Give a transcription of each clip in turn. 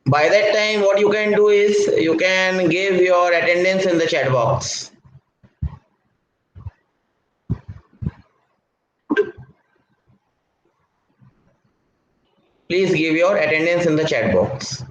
By that time, what you can do is you can give your attendance in the chat box. Please give your attendance in the chat box.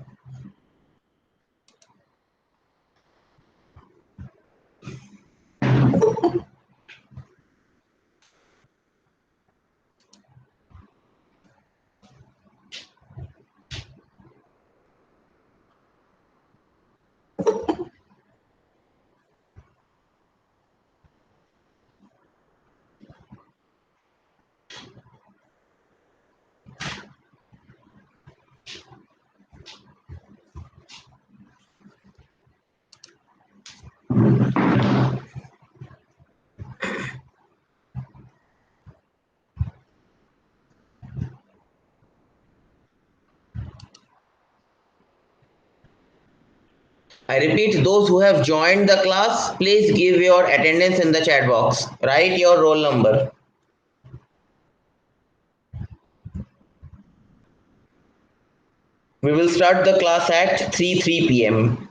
I repeat, those who have joined the class, please give your attendance in the chat box. Write your roll number. We will start the class at 3 p.m.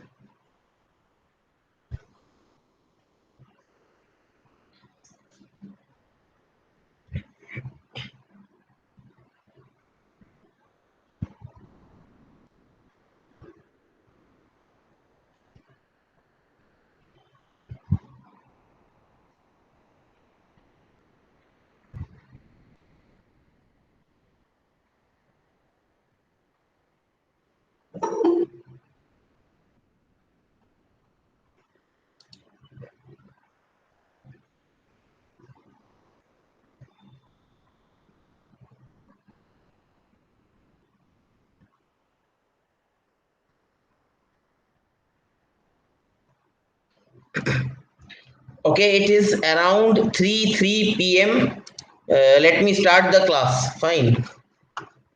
Okay, it is around 3 p.m. Let me start the class. Fine.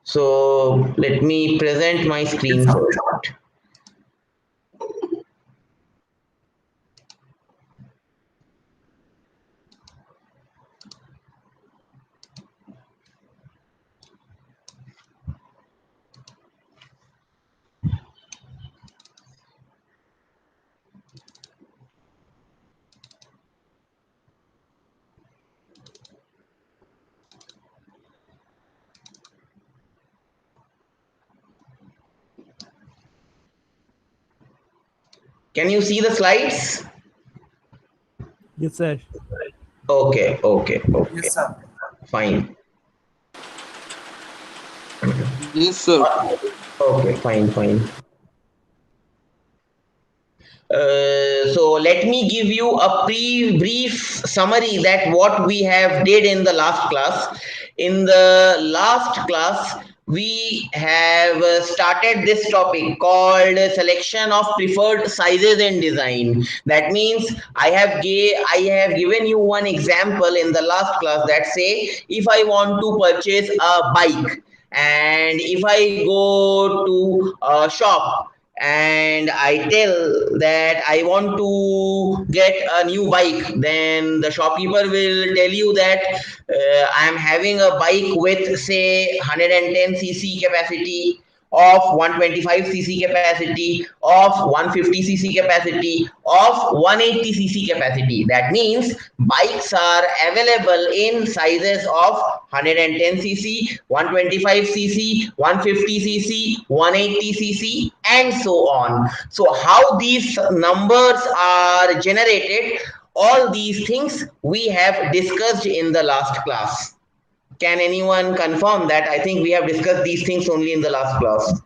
So let me present my screen first. Can you see the slides? Yes, sir. Okay. Yes, sir. Fine. Yes, sir. Okay, fine. So let me give you a brief summary that what we have did in the last class. In the last class, we have started this topic called selection of preferred sizes in design. That means I have given you one example in the last class that say if I want to purchase a bike and if I go to a shop and I tell that I want to get a new bike, then the shopkeeper will tell you that I am having a bike with say 110 cc capacity, of 125 cc capacity, of 150 cc capacity, of 180 cc capacity. That means bikes are available in sizes of 110 cc, 125 cc, 150 cc, 180 cc, and so on. So how these numbers are generated, all these things we have discussed in the last class. Can anyone confirm that? I think we have discussed these things only in the last class.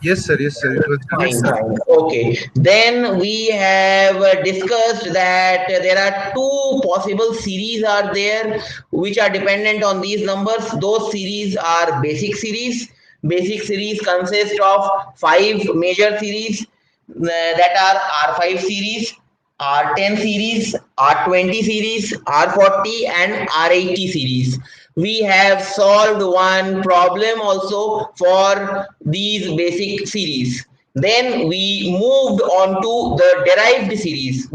Yes, sir. Yes, sir. It was Fine, done. fine. Okay. Then we have discussed that there are two possible series are there which are dependent on these numbers. Those series are basic series. Basic series consist of five major series that are R5 series, R10 series, R20 series, R40 and R80 series. We have solved one problem also for these basic series. Then we moved on to the derived series.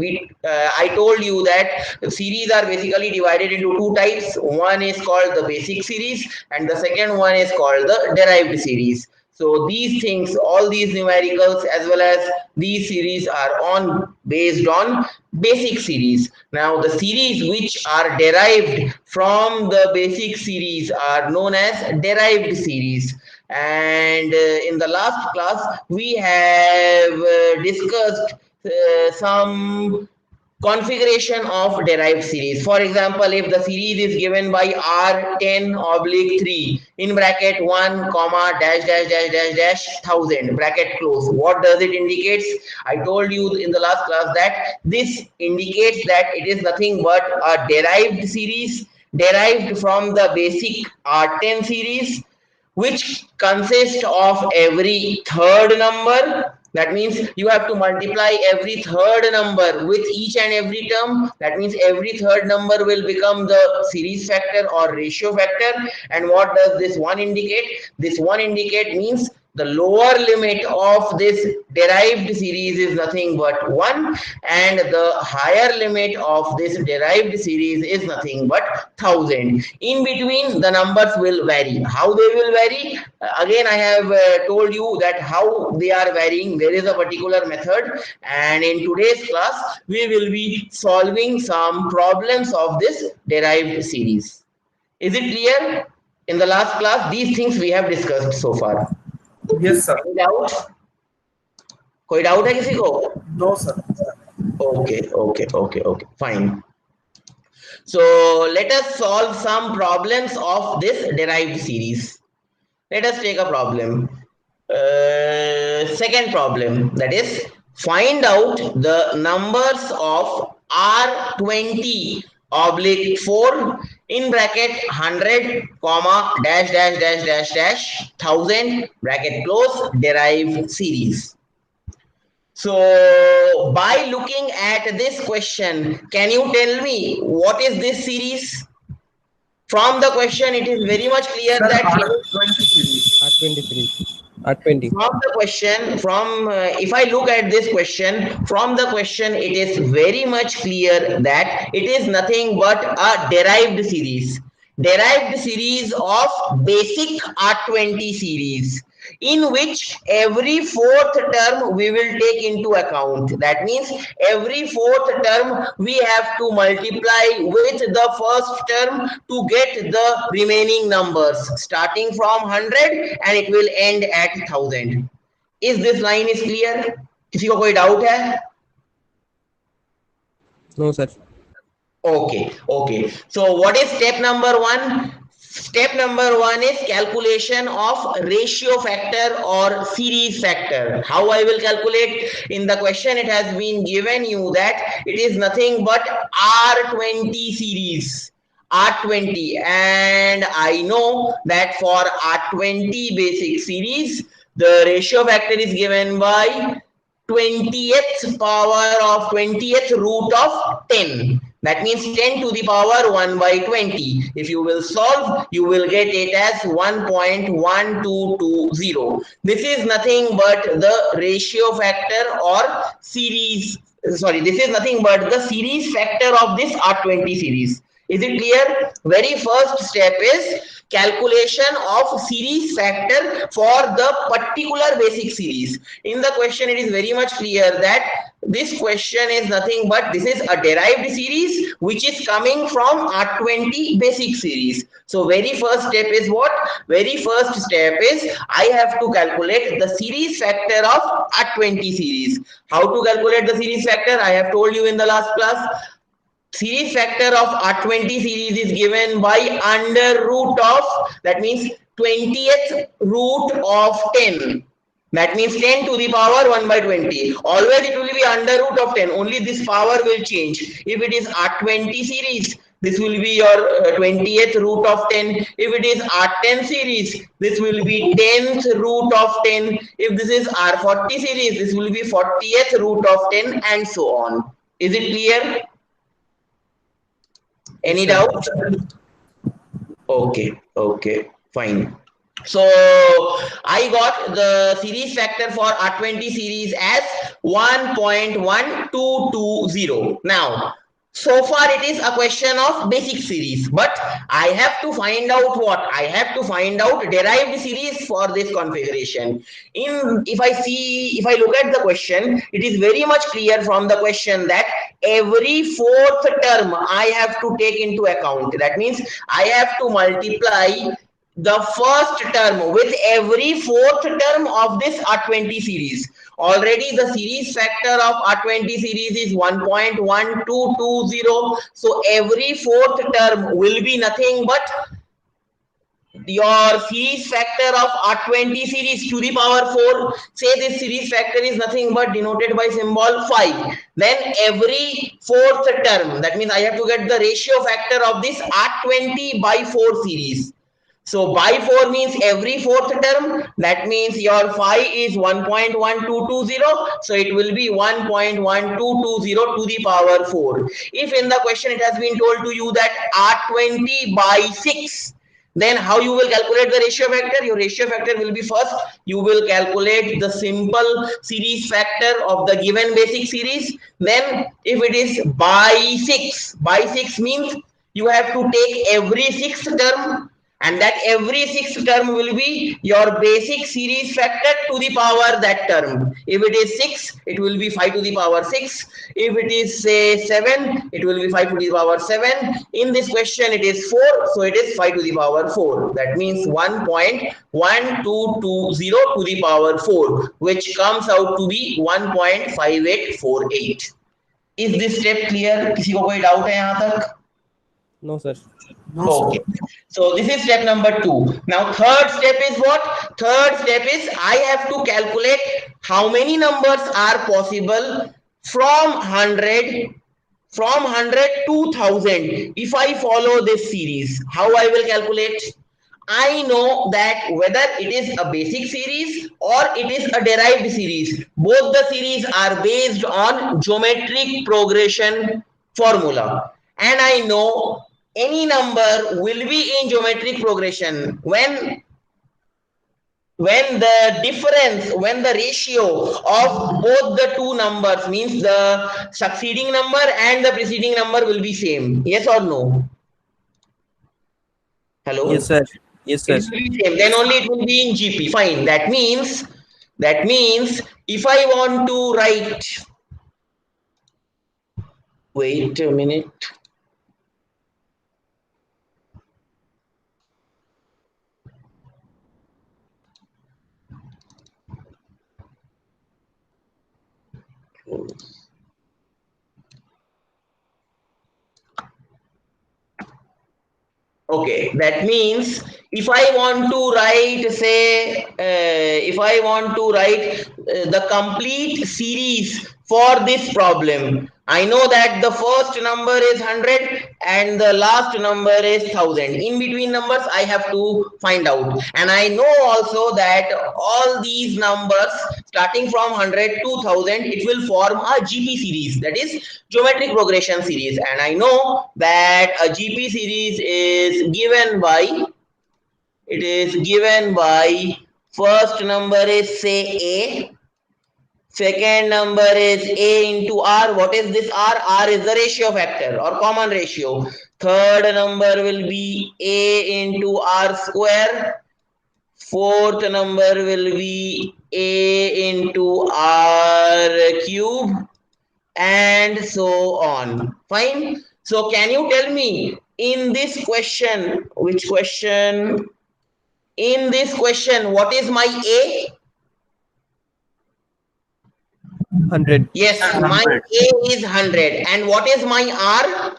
I told you that series are basically divided into two types. One is called the basic series and the second one is called the derived series. So these things, all these numericals as well as these series are based on basic series. Now the series which are derived from the basic series are known as derived series. And in the last class we have discussed some configuration of derived series. For example, if the series is given by R10 oblique 3 in bracket 1 comma dash dash dash dash dash 1000 bracket close, what does it indicates? I told you in the last class that this indicates that it is nothing but a derived series derived from the basic R10 series, which consists of every third number. That means you have to multiply every third number with each and every term. That means every third number will become the series factor or ratio factor. And what does this one indicate? This one indicate means the lower limit of this derived series is nothing but 1, and the higher limit of this derived series is nothing but 1000. In between the numbers will vary. How they will vary? Again I have told you that how they are varying. There is a particular method, and in today's class we will be solving some problems of this derived series. Is it clear? In the last class these things we have discussed so far. Yes, sir. कोई doubt? कोई doubt है किसी को? No, sir. Okay, fine. So let us solve some problems of this derived series. Let us take a problem. Second problem, that is find out the numbers of R20 oblique 4 in bracket 100 comma dash dash dash dash dash 1000 bracket close derived series. So by looking at this question, can you tell me what is this series? From the question, it is very much clear Sir, that R20 series. R20. from the question, if I look at this question, from the question, it is very much clear that it is nothing but a derived series. Derived series of basic R20 series, in which every fourth term we will take into account. That means every fourth term we have to multiply with the first term to get the remaining numbers, starting from 100 and it will end at 1000. Is this line is clear? किसी को कोई doubt है? No, sir. Okay. So what is step number 1? Step number 1 is calculation of ratio factor or series factor. How I will calculate? In the question it has been given you that it is nothing but R20 series. R20, and I know that for R20 basic series the ratio factor is given by 20th power of 20th root of 10. That means 10 to the power 1 by 20. If you will solve, you will get it as 1.1220. This is nothing but the ratio factor or series. Sorry, this is nothing but the series factor of this R20 series. Is it clear? Very first step is calculation of series factor for the particular basic series. In the question, it is very much clear that this question is nothing but this is a derived series which is coming from R20 basic series. So very first step is what? Very first step is I have to calculate the series factor of R20 series. How to calculate the series factor? I have told you in the last class. Series factor of R20 series is given by under root of, that means 20th root of 10. That means 10 to the power 1 by 20. Always it will be under root of 10. Only this power will change. If it is R20 series, this will be your 20th root of 10. If it is R10 series, this will be 10th root of 10. If this is R40 series, this will be 40th root of 10, and so on. Is it clear? Any doubt? Okay, fine. So I got the series factor for R20 series as 1.1220. Now So far it is a question of basic series, but I have to find out what? I have to find out derived series for this configuration. If I look at the question, it is very much clear from the question that every fourth term I have to take into account. That means I have to multiply the first term with every fourth term of this R20 series. Already the series factor of R20 series is 1.1220. So every fourth term will be nothing but your series factor of R20 series to the power 4. Say this series factor is nothing but denoted by symbol 5. Then every fourth term, that means I have to get the ratio factor of this R20 by 4 series. So by 4 means every fourth term, that means your phi is 1.1220, so it will be 1.1220 to the power 4. If in the question it has been told to you that R20 by 6, then how you will calculate the ratio factor? Your ratio factor will be, first you will calculate the simple series factor of the given basic series. Then if it is by 6 means you have to take every sixth term, and that every sixth term will be your basic series factor to the power that term. If it is 6, it will be 5 to the power 6. If it is say 7, it will be 5 to the power 7. In this question it is 4, so it is 5 to the power 4. That means 1.1220 to the power 4, which comes out to be 1.5848. Is this step clear? किसी को कोई doubt है यहाँ तक? No, sir. Okay, so this is step number 2. Now third step is what? Third step is I have to calculate how many numbers are possible from 100 to 1000 if I follow this series. How I will calculate? I know that whether it is a basic series or it is a derived series, both the series are based on geometric progression formula, and I know any number will be in geometric progression when the ratio of both the two numbers, means the succeeding number and the preceding number, will be same. Yes or no? Hello? Yes, sir. Yes, sir. It will be same. Then only it will be in GP. Fine. That means if I want to write, wait a minute. Okay, that means if I want to write, say, if I want to write the complete series for this problem, I know that the first number is 100 and the last number is 1000. In between numbers, I have to find out. And I know also that all these numbers starting from 100 to 1000, it will form a GP series, that is geometric progression series. And I know that a GP series is given by, first number is say A, second number is A into R. What is this R? R is the ratio factor or common ratio. Third number will be A into R square. Fourth number will be A into R cube, and so on. Fine. So can you tell me in this question, which question? In this question, what is my A? 100. Yes, my A is 100. And what is my R?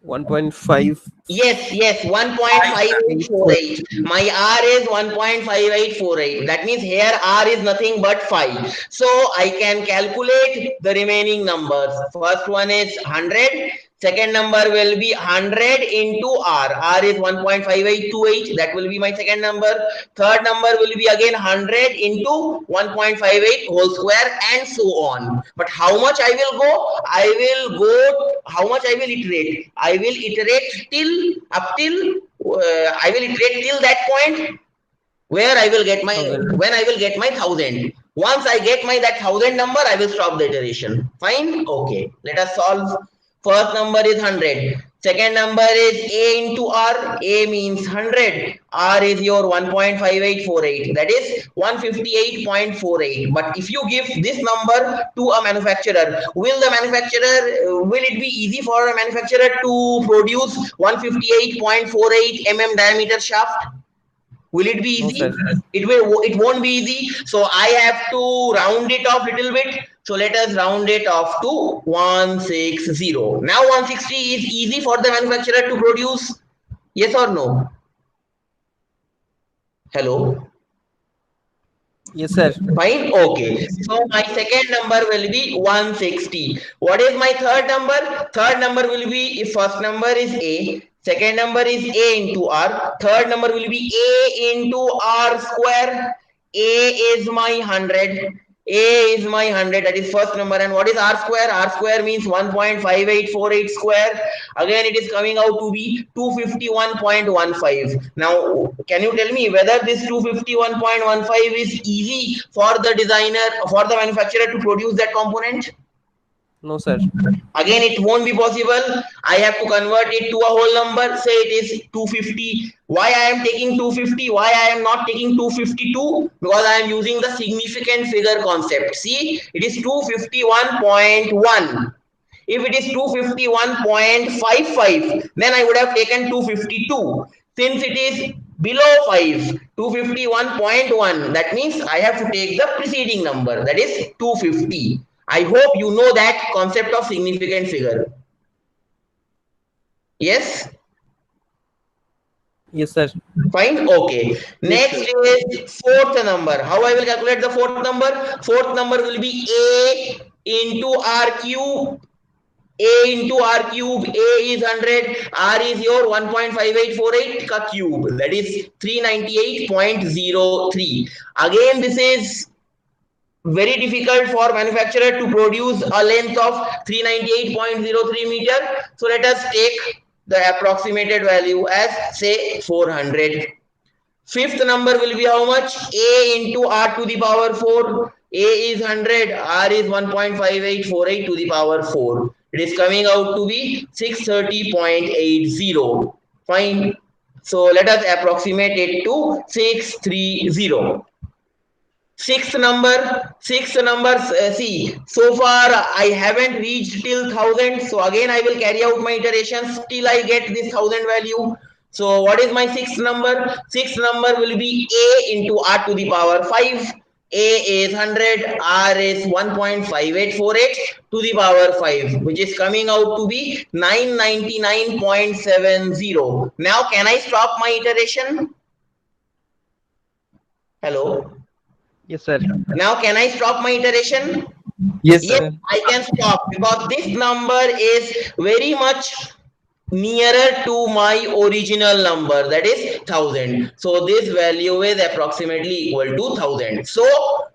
1.5. Yes, 1.5848. My R is 1.5848. That means here R is nothing but 5. So I can calculate the remaining numbers. First one is 100. Second number will be 100 into R. R is 1.5828. That will be my second number. Third number will be again 100 into 1.58 whole square, and so on. But how much I will go? How much I will iterate? I will iterate till I will iterate till that point where I will get my 1000. when I will get my 1000. Once I get my that 1000 number, I will stop the iteration. Fine? Okay. Let us solve. First number is 100. Second number is A into R. A means 100. R is your 1.5848. That is 158.48. But if you give this number to a manufacturer, will it be easy for a manufacturer to produce 158.48 diameter shaft? Will it be No, easy? sir. It won't be easy. So I have to round it off little bit. So let us round it off to 160. Now 160 is easy for the manufacturer to produce. Yes or no? Hello. Yes, sir. Fine. Okay. So my second number will be 160. What is my third number? Third number will be, if first number is A, second number is A into R, third number will be A into R square. A is my 100. A is my 100, that is first number. And what is R square? R square means 1.5848 square. Again, it is coming out to be 251.15. Now, can you tell me whether this 251.15 is easy for the designer, for the manufacturer to produce that component? No, sir. Again, it won't be possible. I have to convert it to a whole number. Say it is 250. Why I am taking 250? Why I am not taking 252? Because I am using the significant figure concept. See, it is 251.1. If it is 251.55, then I would have taken 252. Since it is below 5, 251.1, that means I have to take the preceding number, that is 250. I hope you know that concept of significant figure. Yes? Yes, sir. Fine. Okay. Next is fourth number. How I will calculate the fourth number? Fourth number will be A into R cube. A into R cube. A is 100. R is your 1.5848 ka cube. That is 398.03. Again, this is very difficult for manufacturer to produce a length of 398.03 meter. So let us take the approximated value as say 400. Fifth number will be how much? A into R to the power 4. A is 100, R is 1.5848 to the power 4. It is coming out to be 630.80. Fine. So let us approximate it to 630. Sixth number, see, so far I haven't reached till 1000. So again, I will carry out my iterations till I get this 1000 value. So what is my sixth number? Sixth number will be A into R to the power 5. A is 100, R is 1.5848 to the power 5, which is coming out to be 999.70. Now, can I stop my iteration? Hello. Yes, sir. Now, can I stop my iteration? Yes, Yes, sir. I can stop because this number is very much nearer to my original number, that is 1000. So this value is approximately equal to 1000. So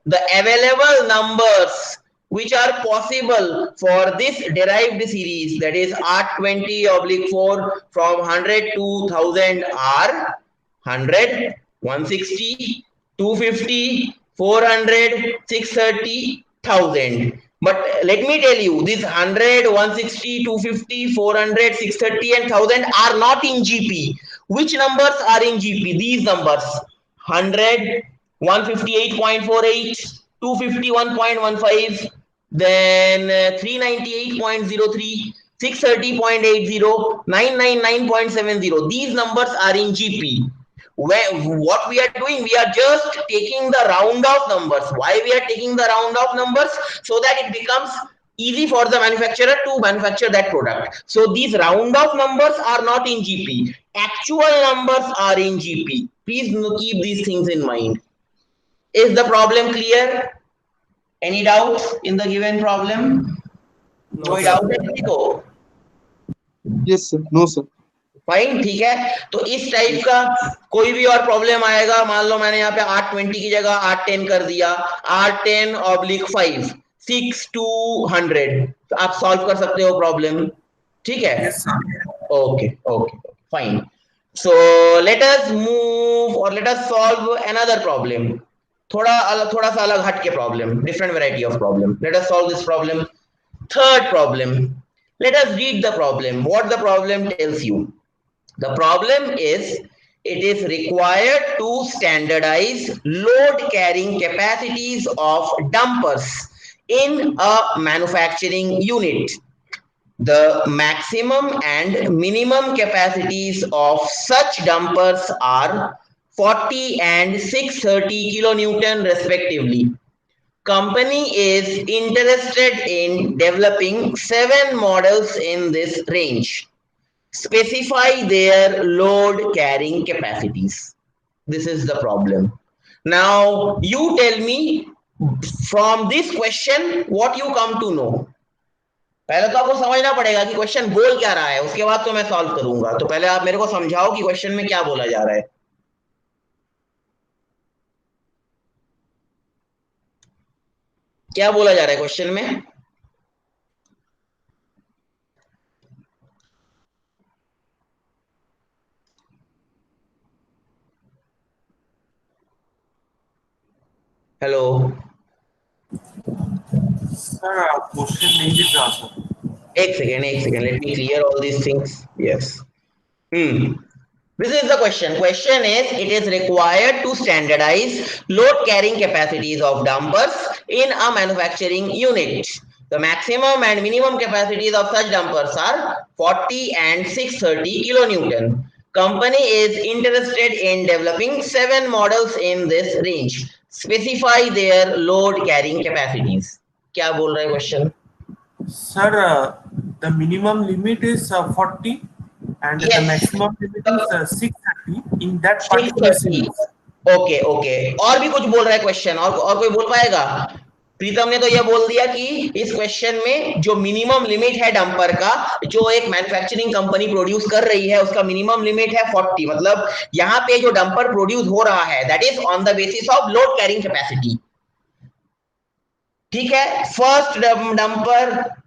the available numbers which are possible for this derived series, that is R20/4 from 100 to 1000 are 100, 160, 250, 400, 630, 1000. But let me tell you, this 100, 160, 250, 400, 630 and 1000 are not in GP. Which numbers are in GP? These numbers: 100, 158.48, 251.15, then 398.03, 630.80, 999.70. These numbers are in GP. What we are doing, we are just taking the round off numbers. Why we are taking the round off numbers? So that it becomes easy for the manufacturer to manufacture that product. So these round off numbers are not in GP. Actual numbers are in GP. Please keep these things in mind. Is the problem clear? Any doubts in the given problem? No, कोई sir. doubt है किसी को? Yes, sir. No, sir. Fine, ठीक है. तो इस type का कोई भी और प्रॉब्लम आएगा, मान लो मैंने यहाँ पे R20 की जगह R10 कर दिया, R10/5, 6 to 100, तो आप सॉल्व कर सकते हो प्रॉब्लम. ठीक है. Yes, sir. Okay, fine. So let us move or let us solve another problem. थोड़ा सा अलग हट के problem, different variety of problem. Let us solve this problem. Third problem. Let us read the problem. What the problem tells you. The problem is it is required to standardize load carrying capacities of dampers in a manufacturing unit. The maximum and minimum capacities of such dampers are 40 and 630 kilonewton respectively. Company is interested in developing 7 models in this range. Specify their load carrying capacities. This is the problem. Now you tell me from this question what you come to know. पहले तो आपको समझना पड़ेगा कि question बोल क्या रहा है, उसके बाद तो मैं सॉल्व करूंगा. तो पहले आप मेरे को समझाओ कि क्वेश्चन में क्या बोला जा रहा है. क्या बोला जा रहा है क्वेश्चन में. हेलो सर क्वेश्चन नहीं दिख रहा सर. एक second, let me clear all these things. Yes. This is the question. Question is, it is required to standardize load carrying capacities of dampers in a manufacturing unit. The maximum and minimum capacities of such dampers are 40 and 630 kilonewton. Company is interested in developing 7 models in this range. Specify their load carrying capacities. क्या बोल रहा है question. Sir, the minimum limit is 40 and Yes. the maximum limit is 630 in that particular 630. series. Okay. और भी कुछ बोल रहा है क्वेश्चन, और कोई बोल पाएगा. प्रीतम ने तो यह बोल दिया कि इस क्वेश्चन में जो मिनिमम लिमिट है डंपर का, जो एक मैन्युफैक्चरिंग कंपनी प्रोड्यूस कर रही है, उसका मिनिमम लिमिट है 40. मतलब यहाँ पे जो डंपर प्रोड्यूस हो रहा है that is on the basis of load carrying capacity. ठीक है. फर्स्ट डंपर,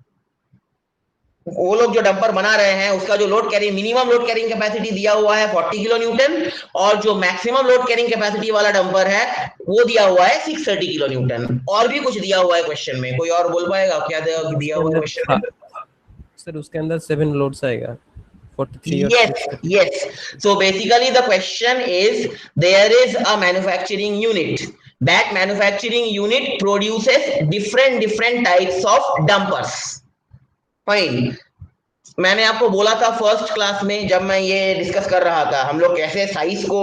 वो लोग जो डंपर बना रहे हैं उसका जो load carrying minimum load carrying capacity दिया हुआ है 40 किलो न्यूटन, और जो मैक्सिमम लोड कैरिंग कैपेसिटी वाला डंपर है वो दिया हुआ है 630 किलो न्यूटन. और भी कुछ दिया हुआ है क्वेश्चन में. कोई और बोल पाएगा क्या दिया हुआ है क्वेश्चन में. सर उसके अंदर 7 लोड्स आएगा. 43 Yes. So basically the question is, there is a manufacturing unit. That manufacturing unit produces different types of dampers. Fine. मैंने आपको बोला था फर्स्ट क्लास में जब मैं ये डिस्कस कर रहा था, हम लोग कैसे साइज को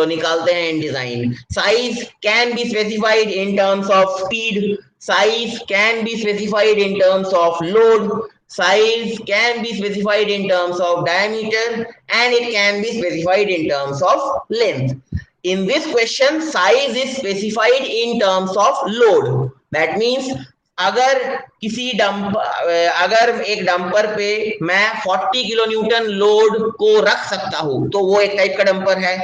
निकालते हैं in design. Size can be specified in terms of speed, size can be specified in terms of load, size can be specified in terms of diameter, and it can be specified in terms of length. In this question size is specified in terms of load. That means अगर एक dumper पे मैं 40 kilo Newton load को रख सकता हूं तो वो एक टाइप का डंपर है.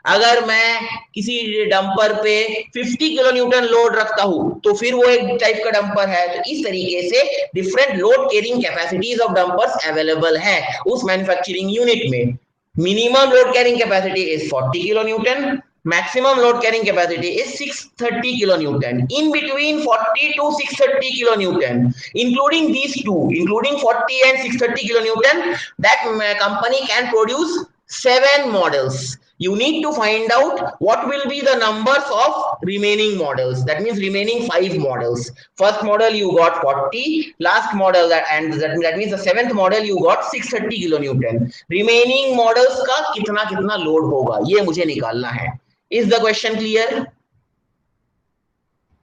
अगर मैं किसी डंपर पे 50 किलो न्यूटन लोड रखता हूं तो फिर वो एक टाइप का डंपर है. तो इस तरीके से different load carrying capacities of dumpers available है उस मैन्युफैक्चरिंग यूनिट में. Minimum load carrying capacity is 40 kilo Newton, maximum load carrying capacity is 630 kilonewton. In between 40 to 630 kilonewton, including these two, including 40 and 630 kilonewton, that company can produce 7 models. You need to find out what will be the numbers of remaining models. That means remaining 5 models. First model you got 40, last model that means the 7th model you got 630 kilonewton. Remaining models का कितना load होगा ये मुझे निकालना है. Is the question clear?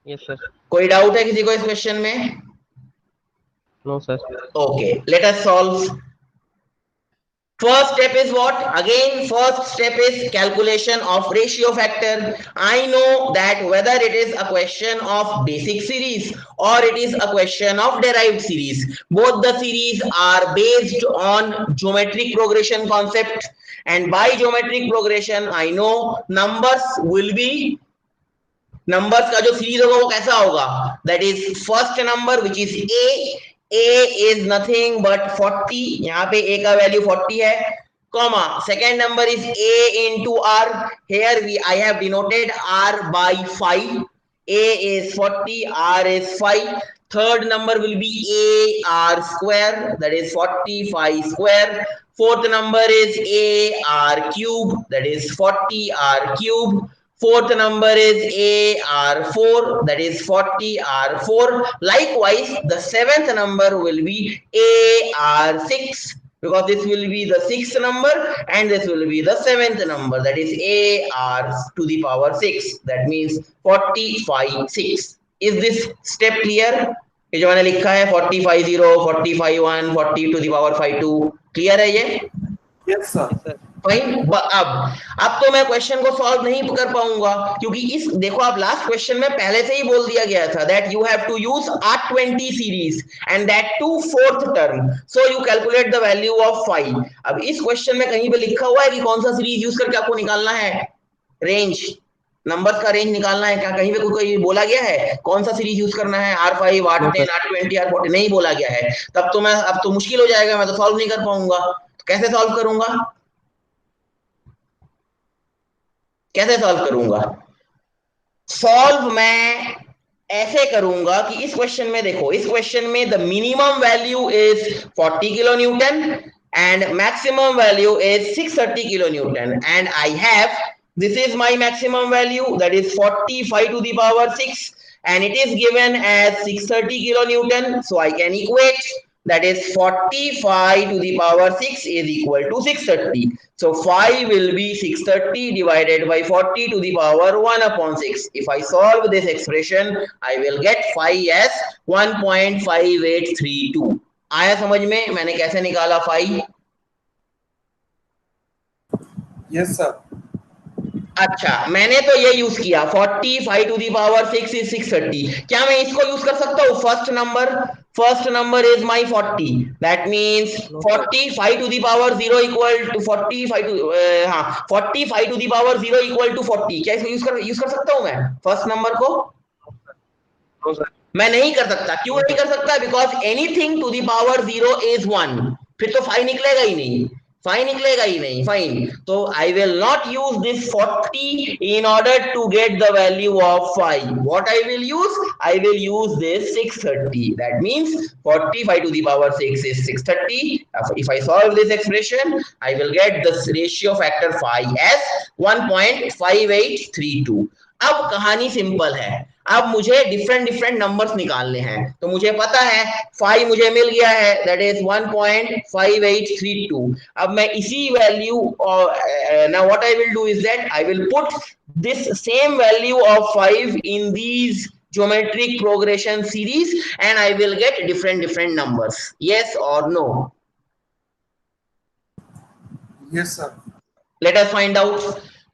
Yes sir. कोई doubt है किसी को इस क्वेश्चन में? No sir. Okay, let us solve. First step is what? Again, first step is calculation of ratio factor. I know that whether it is a question of basic series or it is a question of derived series, both the series are based on geometric progression concept. And by geometric progression I know numbers का जो series होगा वो कैसा होगा. That is first number which is A is nothing but 40. यहाँ पे A का value 40 है. comma. Second number is A into R. Here I have denoted R by 5. A is 40, R is 5. Third number will be AR square, that is 45 square. Fourth number is AR cube, that is 40R cube. Fourth number is AR4, that is 40R4. Likewise, the seventh number will be AR6, because this will be the sixth number and this will be the seventh number, that is AR to the power 6. That means 45 6. Is this step clear? ये जो मैंने लिखा है 45 0, 45 1, 40 to the power 5 2, clear है ये? Yes, sir. Fine. अब तो मैं क्वेश्चन को सॉल्व नहीं कर पाऊंगा, क्योंकि इस देखो आप लास्ट क्वेश्चन में पहले से ही बोल दिया गया था that you have to use R20 series and that to fourth term, so you calculate the value of 5. अब इस क्वेश्चन में कहीं पे लिखा हुआ है कि कौन सा सीरीज यूज करके आपको निकालना है रेंज, नंबर्स का रेंज निकालना है क्या? कहीं पे कोई बोला गया है कौन सा सीरीज यूज करना है? R5, R10, R20, R40 नहीं बोला गया है. तब तो मैं अब तो मुश्किल हो जाएगा, मैं तो सॉल्व नहीं कर पाऊंगा. कैसे सॉल्व करूंगा? कैसे सॉल्व करूंगा? सॉल्व मैं ऐसे करूंगा कि इस क्वेश्चन में देखो, इस क्वेश्चन में the minimum value is 40 kilo Newton and maximum value is 630 kilo Newton and I have, this is my maximum value, that is 45 to the power 6 and it is given as 630 kilonewton, so I can equate, that is 45 to the power 6 is equal to 630. So 5 will be 630 divided by 40 to the power 1 upon 6. If I solve this expression, I will get 5 as 1.5832. आया समझ में मैंने कैसे निकाला 5? Yes, sir. अच्छा, मैंने तो ये यूज किया 45 टू दी पावर 6 इज 630. क्या मैं इसको यूज कर सकता हूँ? First number is my 40, that means 45 to the power 0 equal to 45 to 45 to the power 0 equal to 40. क्या इसको यूज कर सकता हूँ मैं फर्स्ट नंबर को? मैं नहीं कर सकता. क्यों नहीं कर सकता? Because anything to the power 0 is 1. फिर तो 5 निकलेगा ही नहीं, फाइन. तो I will not use this 40 in order to get the value of 5. What I will use? I will use this 630. That means 45 to the power 6 is 630. If I solve this expression, I will get this ratio factor 5 as 1.5832. अब कहानी simple है. अब मुझे different numbers निकालने हैं. तो मुझे पता है 5 मुझे मिल गया है, दैट इज 1.5832. अब मैं इसी value, now what I will do is that I will put this same value of 5 in these geometric progression series and I will get different numbers. Yes or no? Yes, sir. Let us find out.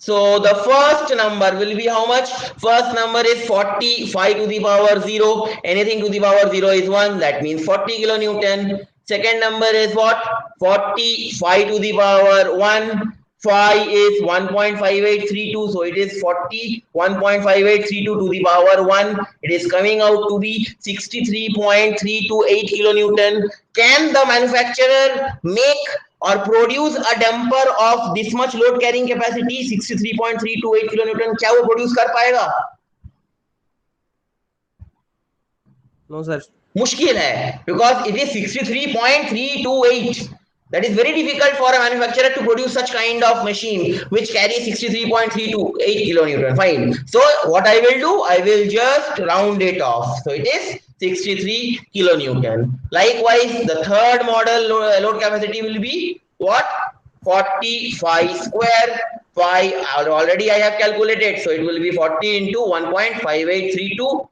So the first number will be how much? First number is 45 to the power 0. Anything to the power 0 is 1. That means 40 kilonewton. Second number is what? 45 to the power 1. 5 is 1.5832. So it is 41.5832 to the power 1. It is coming out to be 63.328 kilonewton. Can the manufacturer make or produce a damper of this much load carrying capacity 63.328 kilonewton? क्या वो produce कर पाएगा? No sir. मुश्किल है, because it is 63.328. That is very difficult for a manufacturer to produce such kind of machine which carries 63.328 kilonewton. Fine. So what I will do, I will just round it off. So it is 63 kilonewton. Likewise, the third model load capacity will be what? 45 square. 5 already I have calculated. So it will be 40 into 1.5832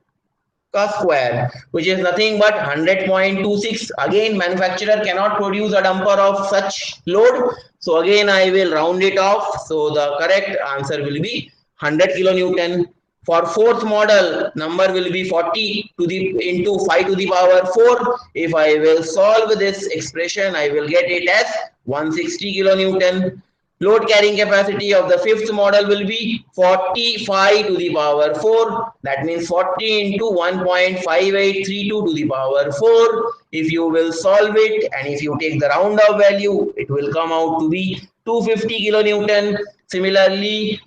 square, which is nothing but 100.26. Again, manufacturer cannot produce a damper of such load. So again, I will round it off. So the correct answer will be 100 kilonewton. For fourth model, number will be 40 to the into 5 to the power 4. If I will solve this expression, I will get it as 160 kilonewton. Load carrying capacity of the fifth model will be 45 to the power 4. That means 40 into 1.5832 to the power 4. If you will solve it and if you take the round up value, it will come out to be 250 kilonewton. Similarly,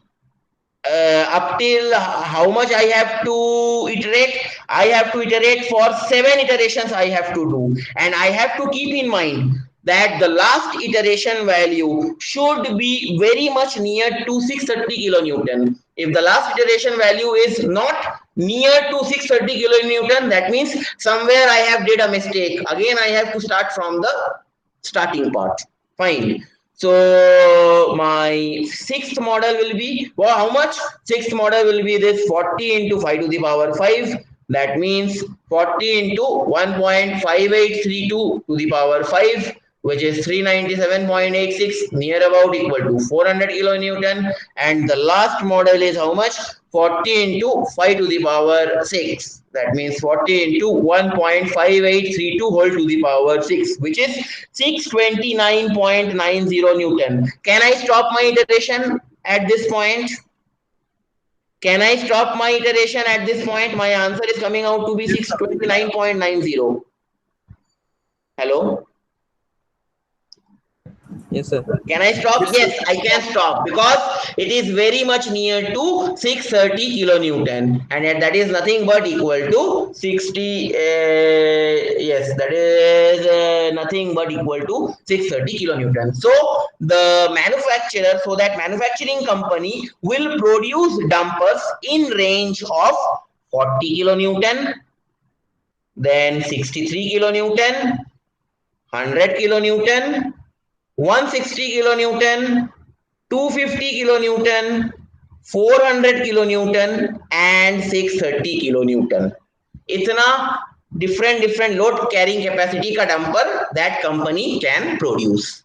up till how much I have to iterate? I have to iterate for 7 iterations I have to do, and I have to keep in mind that the last iteration value should be very much near to 630 kilonewton. If the last iteration value is not near to 630 kilonewton, that means somewhere I have did a mistake. Again, I have to start from the starting part. Fine. So my sixth model will be, well, how much? Sixth model will be this 40 into 5 to the power 5. That means 40 into 1.5832 to the power 5, which is 397.86, near about equal to 400 kilonewton. And the last model is how much? 40 into 5 to the power 6. That means 40 into 1.5832 whole to the power 6, which is 629.90 Newton. Can I stop my iteration at this point? Can I stop my iteration at this point? My answer is coming out to be 629.90. Hello? Yes, sir. Can I stop? Yes, I can stop because it is very much near to 630 kilonewton, and that is nothing but equal to 60. Yes, that is nothing but equal to 630 kilonewton. So the manufacturer, so that manufacturing company will produce dumpers in range of 40 kilonewton, then 63 kilonewton, 100 kilonewton, 160 kilonewton, 250 kilonewton, 400 kilonewton and 630 kilonewton. इतना different load carrying capacity का dumper that company can produce.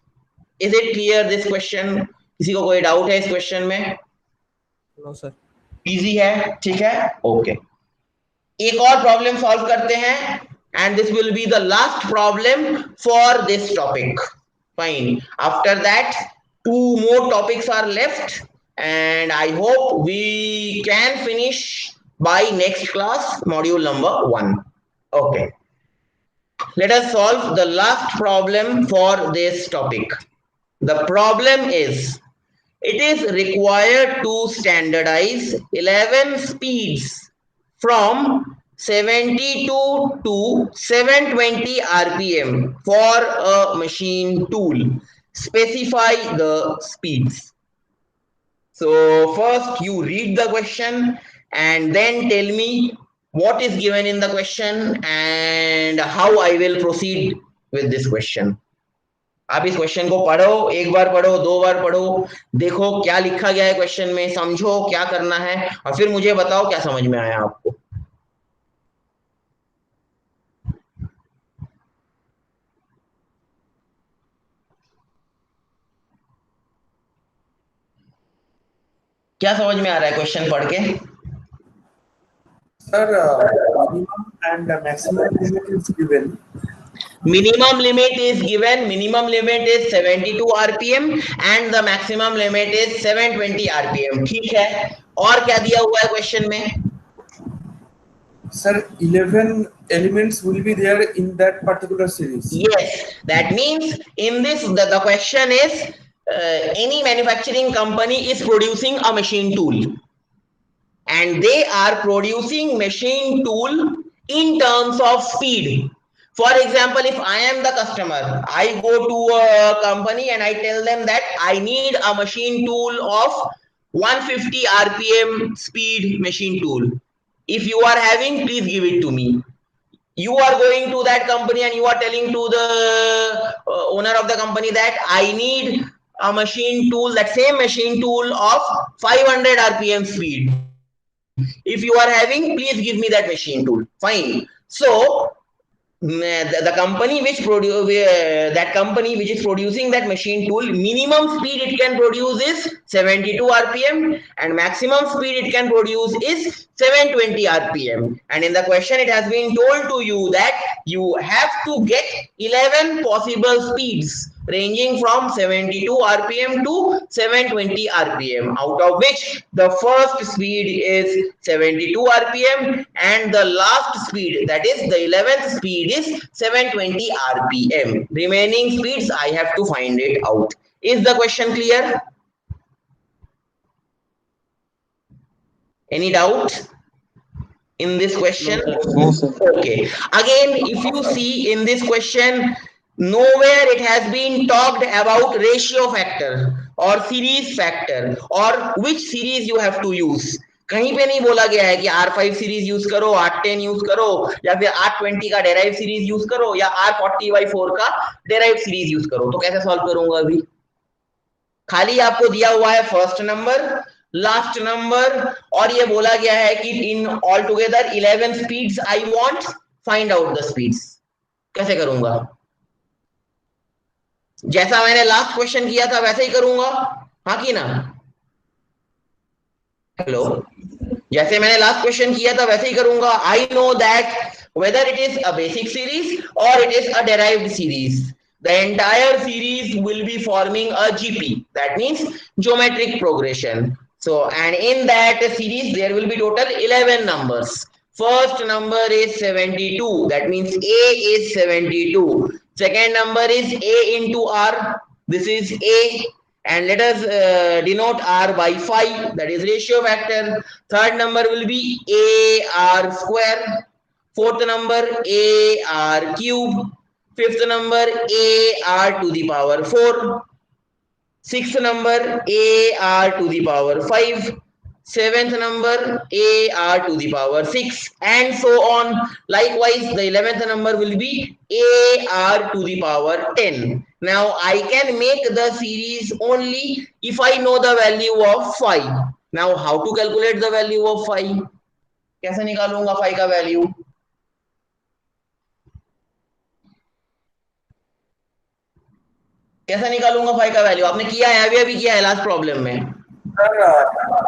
Is it clear this question? किसी को कोई doubt है इस question में? No, sir. Easy है, ठीक है? Okay. एक और problem solve करते हैं and this will be the last problem for this topic. Fine. After that, 2 more topics are left, and I hope we can finish by next class, module number 1. Okay. Let us solve the last problem for this topic. The problem is, it is required to standardize 11 speeds from 72 to 720 RPM for a machine tool. Specify the speeds. So first you read the question and then tell me what is given in the question and how I will proceed with this question. आप इस question को पढ़ो, एक बार पढ़ो, 2 बार पढ़ो, देखो क्या लिखा गया है क्वेश्चन में, समझो क्या करना है और फिर मुझे बताओ क्या समझ में आया आपको. क्या समझ में आ रहा है क्वेश्चन पढ़ के? Sir, minimum and maximum limit is given. Minimum limit is given. Minimum limit is 72 RPM and the maximum limit is 720 RPM. ठीक है. और क्या दिया हुआ है क्वेश्चन में? Sir, 11 elements will be there in that particular series. Yes, that means in this the question is any manufacturing company is producing a machine tool and they are producing machine tool in terms of speed. For example, if I am the customer, I go to a company and I tell them that I need a machine tool of 150 RPM speed machine tool. If you are having, please give it to me. You are going to that company and you are telling to the owner of the company that I need a machine tool, that same machine tool of 500 RPM speed. If you are having, please give me that machine tool. Fine. So the company which is producing that machine tool, minimum speed it can produce is 72 RPM and maximum speed it can produce is 720 RPM. And in the question it has been told to you that you have to get 11 possible speeds ranging from 72 rpm to 720 rpm, out of which the first speed is 72 rpm and the last speed, that is the 11th speed, is 720 rpm. Remaining speeds I have to find it out. Is the question clear? Any doubt in this question? No, sir. Okay. Again, if you see in this question, nowhere it has been talked about ratio factor or series factor or which series you have to use. कहीं पे नहीं बोला गया है कि R5 series use करो, R10 use करो, या फिर R20 का डेराइव सीरीज यूज करो, या R40/4 का डेराइव सीरीज यूज करो. तो कैसे सॉल्व करूंगा अभी? खाली आपको दिया हुआ है फर्स्ट नंबर, लास्ट नंबर, और ये बोला गया है कि in all together 11 speeds I want, find out the speeds. कैसे करूंगा? जैसा मैंने लास्ट क्वेश्चन किया था वैसे ही करूंगा, हाँ कि ना? हेलो, जैसे मैंने लास्ट क्वेश्चन किया था वैसे ही करूंगा. I know that whether it is a basic series or it is a derived series, the entire series will be forming a GP, that means geometric progression. So and in that series there will be total 11 numbers. First number is 72, that means A is 72. Second number is A into R, this is A, and let us denote R by 5, that is ratio factor. Third number will be AR square. Fourth number AR cube. Fifth number AR to the power 4. Sixth number AR to the power 5. Seventh number AR to the power 6, and so on. Likewise, the 11th number will be AR to the power 10. Now I can make the series only if I know the value of phi. Now how to calculate the value of phi? कैसे निकालूंगा phi का value? कैसे निकालूंगा phi का value? आपने किया है, अभी किया है लास्ट प्रॉब्लम में.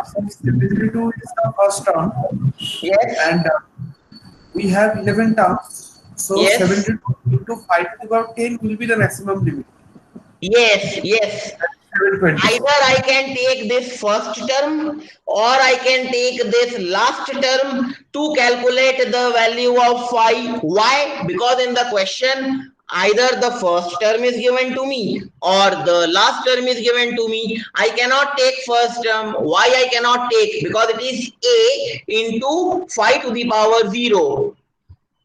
Since 72 is the first term, Yes. and we have 11 terms, so Yes. 72 into 5 to the power 10 will be the maximum limit. Yes, yes. 720. Either I can take this first term or I can take this last term to calculate the value of phi. Why? Because in the question, either the first term is given to me or the last term is given to me. I cannot take first term. Why I cannot take? Because it is A into phi to the power 0.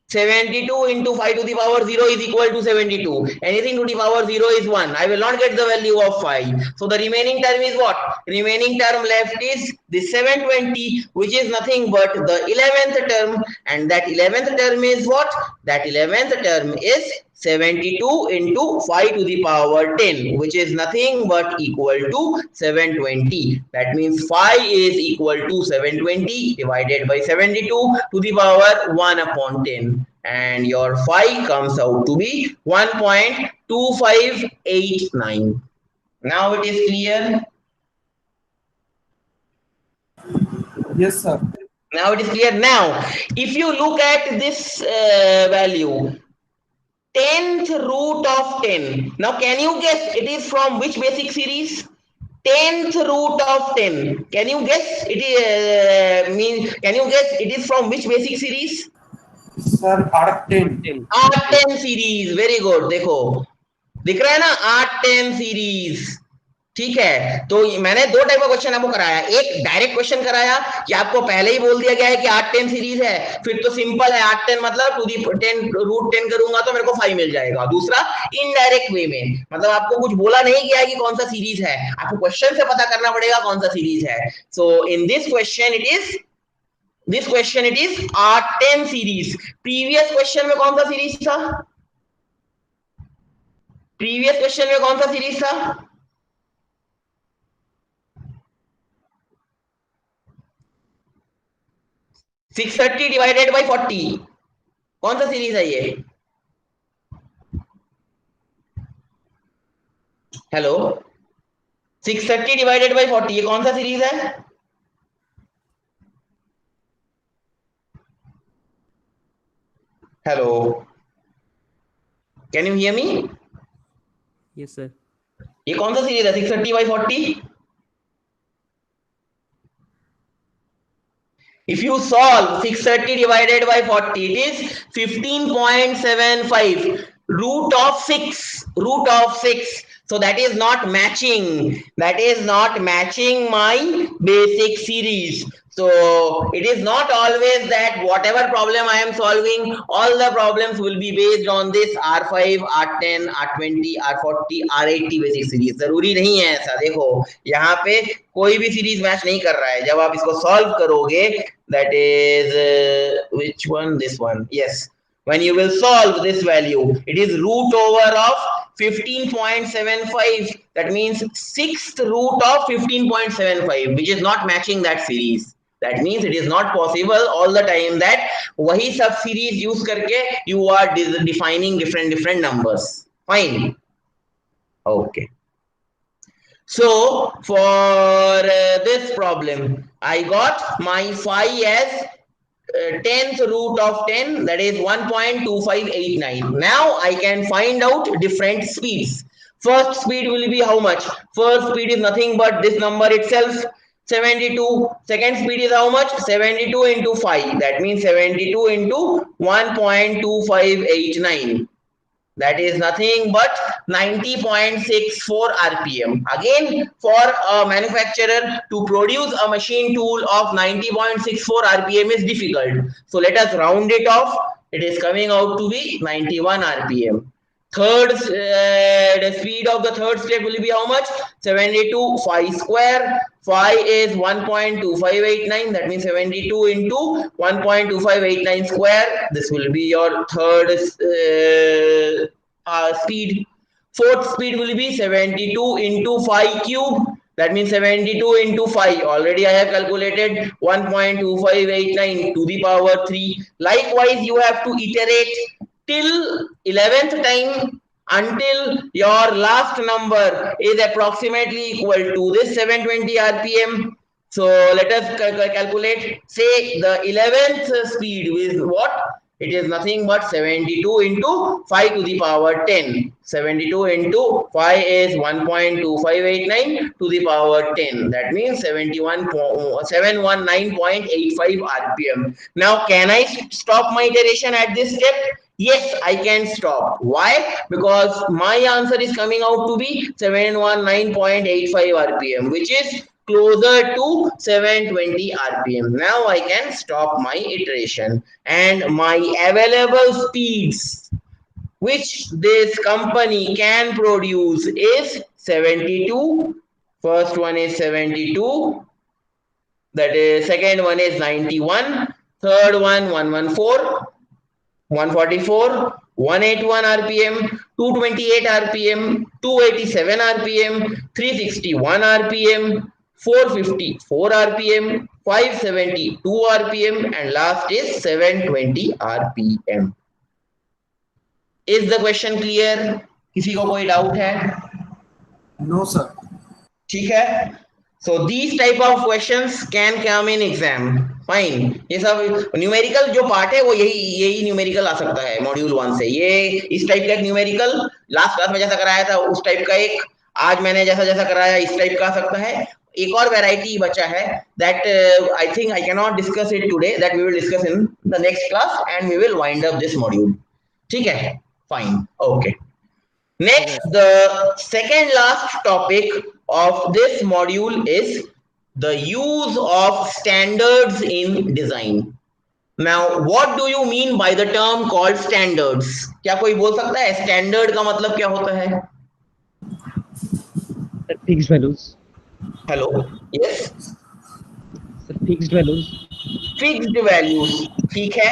72 into 5 to the power 0 is equal to 72. Anything to the power 0 is 1. I will not get the value of 5. So the remaining term is what? Remaining term left is the 720, which is nothing but the 11th term. And that 11th term is what? That 11th term is 72 into 5 to the power 10, which is nothing but equal to 720. That means phi is equal to 720 divided by 72 to the power 1 upon 10. And your phi comes out to be 1.2589. Now it is clear? Yes, sir. Now it is clear. Now, if you look at this value, 10th root of 10. Now, can you guess it is from which basic series? 10th root of 10. Can you guess it is can you guess it is from which basic series? Sir, R10. R10 series. Very good. देखो दिख रहा है ना, R10 series. ठीक है, तो मैंने दो टाइप का क्वेश्चन आपको कराया. एक डायरेक्ट क्वेश्चन कराया कि आपको पहले ही बोल दिया गया है कि R10 सीरीज है, फिर तो सिंपल है, R10 मतलब टू दी 10 रूट 10 करूंगा तो मेरे को 5 मिल जाएगा. दूसरा इनडायरेक्ट वे में, मतलब आपको कुछ बोला नहीं गया है कि कौन सा सीरीज है, आपको क्वेश्चन से पता करना पड़ेगा कौन सा सीरीज है. So in this question it is R10 series. Previous question में कौन सा सीरीज था? प्रीवियस क्वेश्चन में कौन सा सीरीज था? 630 डिवाइडेड बाई 40. कौन सा सीरीज है ये? हेलो, 630 डिवाइडेड बाई 40 ये कौन सा सीरीज है? Hello, can you hear me? Yes sir. ये कौन सा सीरीज है 630/40? If you solve 630 divided by 40, it is 15.75 root of 6, root of 6. So that is not matching. That is not matching my basic series. So it is not always that whatever problem I am solving, all the problems will be based on this R5, R10, R20, R40, R80 basic series. जरूरी नहीं है ऐसा. देखो यहाँ पे कोई भी series match नहीं कर रहा है. जब आप इसको सॉल्व करोगे, that is which one? This one. Yes. When you will solve this value, it is root over of 15.75. That means sixth root of 15.75, which is not matching that series. That means it is not possible all the time that वही सब series use करके you are defining different numbers. Fine. Okay. So for this problem, I got my phi as 10th root of 10, that is 1.2589. Now I can find out different speeds. First speed will be how much? First speed is nothing but this number itself, 72. Second speed is how much? 72 into 5. That means 72 into 1.2589. That is nothing but 90.64 rpm. Again, for a manufacturer to produce a machine tool of 90.64 rpm is difficult. So let us round it off. It is coming out to be 91 rpm. Third, the speed of the third step will be how much? 72 phi square. Phi is 1.2589. That means 72 into 1.2589 square. This will be your third speed. Fourth speed will be 72 into phi cube. That means 72 into phi. Already I have calculated 1.2589 to the power 3. Likewise, you have to iterate till 11th time until your last number is approximately equal to this 720 rpm. So let us calculate. Say the 11th speed is what? It is nothing but 72 into 5 to the power 10. 72 into 5 is 1.2589 to the power 10. That means 719.85 rpm. Now can I stop my iteration at this step? Yes, I can stop. Why? Because my answer is coming out to be 719.85 rpm, which is closer to 720 rpm. Now I can stop my iteration, and my available speeds which this company can produce is 72. First one is 72. That is, second one is 91. Third one 114. 144, 181 rpm, 228 rpm, 287 rpm, 361 rpm, 454 rpm, 572 rpm, and last is 720 rpm. Is the question clear? किसी को कोई doubt है? No, sir. ठीक है. So these type of questions can come in exam. Fine. ये सब numerical जो part है वो यही न्यूमेरिकल आ सकता है मॉड्यूल 1 से. ये इस टाइप का एक न्यूमेरिकल लास्ट क्लास में जैसा कराया था उस टाइप का एक आज मैंने जैसा कराया इस टाइप का आ सकता है. एक और वैरायटी बचा है that I think I can not discuss it today, that we will discuss in the next class and we will wind up this module. ठीक है. Fine. Okay. Next, the second last topic of this module is the use of standards in design. Now, what do you mean by the term called standards? क्या कोई बोल सकता है standard का मतलब क्या होता है? Fixed values. Hello. Yes. Fixed values. Fixed values. ठीक है.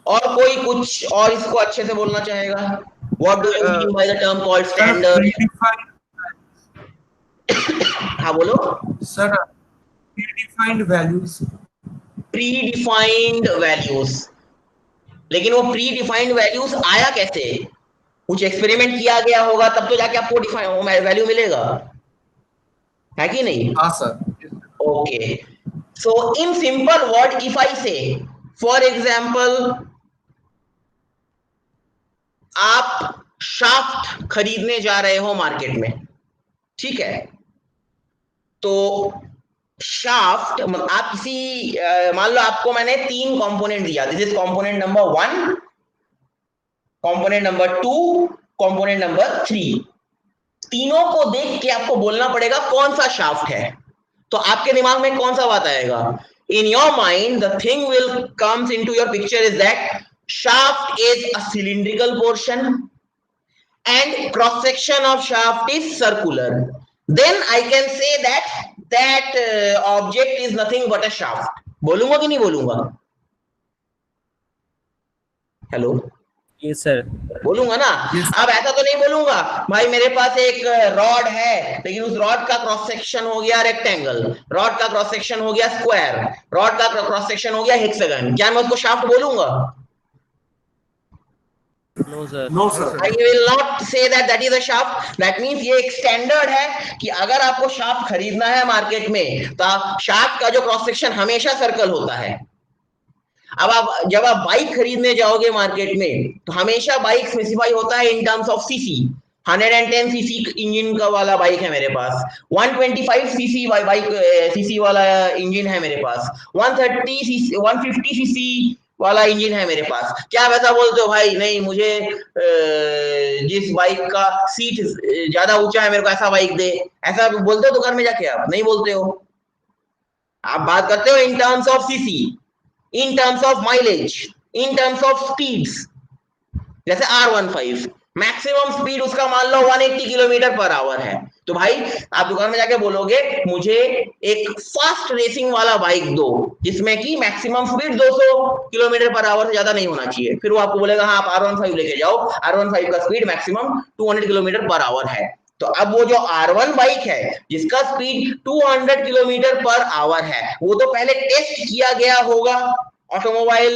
और कोई कुछ और इसको अच्छे से बोलना चाहेगा? What do you mean by the term called standard? हाँ बोलो. Sir, predefined values. Predefined values. लेकिन वो predefined values आया कैसे? कुछ एक्सपेरिमेंट किया गया होगा तब तो जाके आपको डिफाइन वैल्यू मिलेगा, है कि नहीं? हाँ sir. Okay. So in simple word, if I say, for example, आप शाफ्ट खरीदने जा रहे हो मार्केट में, ठीक है, तो शाफ्ट आप किसी मान लो आपको मैंने 3 कंपोनेंट दिया, this is component number 1, component number 2, component number 3। तीनों को देख के आपको बोलना पड़ेगा कौन सा शाफ्ट है। तो आपके दिमाग में कौन सा बात आएगा? In your mind, the thing will comes into your picture is that shaft is a cylindrical portion and cross section of shaft is circular. Then I can say that object is nothing but a shaft. बोलूंगा कि नहीं बोलूंगा? Hello, yes sir. बोलूंगा ना? अब ऐसा तो नहीं बोलूंगा भाई मेरे पास एक रॉड है लेकिन उस रॉड का क्रॉस सेक्शन हो गया रेक्टेंगल, रॉड का क्रॉस सेक्शन हो गया स्क्वायर, रॉड का क्रॉस सेक्शन हो गया हेक्सागन, क्या मैं उसको शाफ्ट बोलूंगा? No sir. No, sir. I will not say that is a shaft. That means ये एक स्टैंडर्ड है कि अगर आपको शाफ्ट खरीदना है मार्केट में तो शाफ्ट का जो क्रॉस सेक्शन हमेशा सर्कल होता है। अब जब आप बाइक खरीदने जाओगे मार्केट में तो हमेशा बाइक स्पेसिफाई होता है इन terms of CC. 110 CC engine का वाला बाइक है मेरे पास, 125 सीसी बाइक सीसी वाला इंजन है मेरे पास, 130 सीसी 150 सीसी वाला इंजन है मेरे पास। क्या आप ऐसा बोलते हो भाई नहीं मुझे जिस बाइक का सीट ज्यादा ऊंचा है मेरे को ऐसा बाइक दे, ऐसा बोलते हो दुकान में जाके? आप नहीं बोलते हो, आप बात करते हो इन terms of CC, in terms of mileage, in terms of speeds। जैसे R15 मैक्सिमम स्पीड उसका मान लो 180 किलोमीटर पर आवर है, तो भाई आप दुकान में जाके बोलोगे मुझे एक फास्ट रेसिंग वाला बाइक दो जिसमें कि maximum speed 200 kilometre per hour से ज्यादा नहीं होना चाहिए। फिर वो आपको बोलेगा हाँ आप R15 लेके जाओ, R15 का speed maximum 200 kilometre per hour है। तो अब वो जो R1 बाइक है जिसका स्पीड 200 किलोमीटर पर आवर है वो तो पहले टेस्ट किया गया होगा, ऑटोमोबाइल